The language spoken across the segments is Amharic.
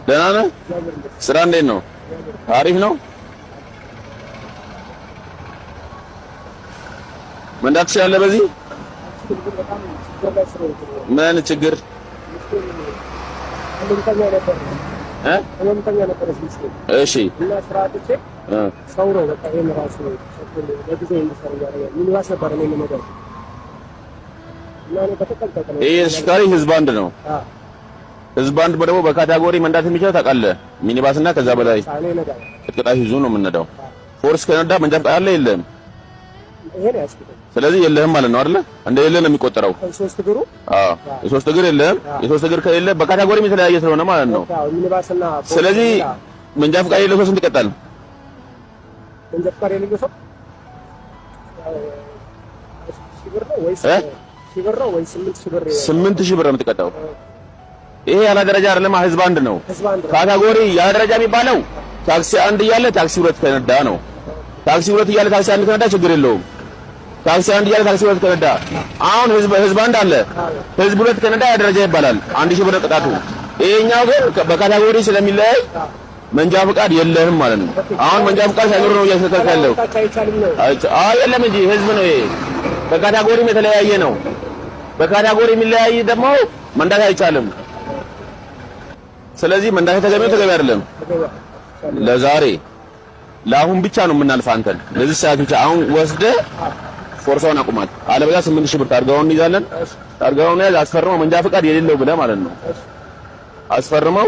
ደህና ነህ? ስራ እንዴት ነው? አሪፍ ነው። መንዳት ትችላለህ? በዚህ ምን ችግር እሺ እና ስራአጥቼ ሰው ነው በቃ ይሄን ራሱ ለጊዜው እንዲሰራ ያደርጋል። ምን ያሰበር ነው የሚነገር እና ነው በተቀጣጣ ነው። ይሄ ሽካሪ ህዝብ አንድ ነው። ህዝብ አንድ ደግሞ በካታጎሪ መንዳት የሚችለው ታውቃለህ፣ ሚኒባስ እና ከዛ በላይ ቅጣት ይዞ ነው የምንነዳው። ፎርስ ከነዳ መንጃ ፈቃድ አለ የለም? ይሄ ነው ያስከተለ። ስለዚህ የለህም ማለት ነው አይደለ? እንደ የለ ነው የሚቆጠረው። ሶስት እግሩ የሶስት እግር የለህም። የሶስት እግር ከሌለ በካታጎሪ የተለያየ ስለሆነ ማለት ነው። ሚኒባስና ስለዚህ መንጃ ፈቃድ የሌለው ሰው ስንት ይቀጣል? መንጃ ፈቃድ የሌለው ሰው ስምንት ሺህ ብር ነው የምትቀጣው። ይሄ ያለ ደረጃ አይደለም፣ ህዝብ አንድ ነው። ካታጎሪ ያለ ደረጃ የሚባለው ታክሲ አንድ እያለ ታክሲ ሁለት ከነዳ ነው። ታክሲ ሁለት እያለ ታክሲ አንድ ከነዳ ችግር የለውም። ታክሲ አንድ እያለ ታክሲ ሁለት ከነዳ አሁን ህዝብ አንድ አለ። ህዝብ ሁለት ከነዳ ያ ደረጃ ይባላል። 1000 ብር ቅጣቱ። ይሄኛው ግን በካታጎሪ ስለሚለያይ መንጃ ፈቃድ የለህም ማለት ነው። አሁን መንጃ ፈቃድ ሳይኖር ነው እያስከተልክ ያለው። የለም እንጂ ህዝብ ነው። ይሄ በካታጎሪም የተለያየ ነው። በካታጎሪ የሚለያይ ደግሞ መንዳት አይቻልም። ስለዚህ መንዳት ተገቢ አይደለም። ለዛሬ ለአሁን ብቻ ነው የምናልፈው አንተን ለዚህ ሰዓት ብቻ። አሁን ወስደህ ፎርሳውን አቁማት፣ አለበለዚያ 8000 ብር ታርጋውን እንይዛለን። ታርጋውን ያዝ፣ አስፈርመው መንጃ ፈቃድ የሌለው ብለህ ማለት ነው። አስፈርመው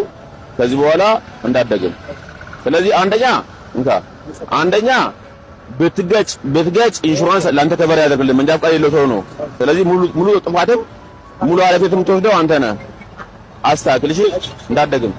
ከዚህ በኋላ እንዳትደግም። ስለዚህ አንደኛ ብትገጭ ኢንሹራንስ ላንተ ከቨር ያደርግልህ መንጃ ፈቃድ የሌለው ሰው ነው። ስለዚህ ሙሉ ጥፋትም ሙሉ ኃላፊነትም የምትወስደው አንተ ነህ። አስተካክል እሺ፣ እንዳትደግም።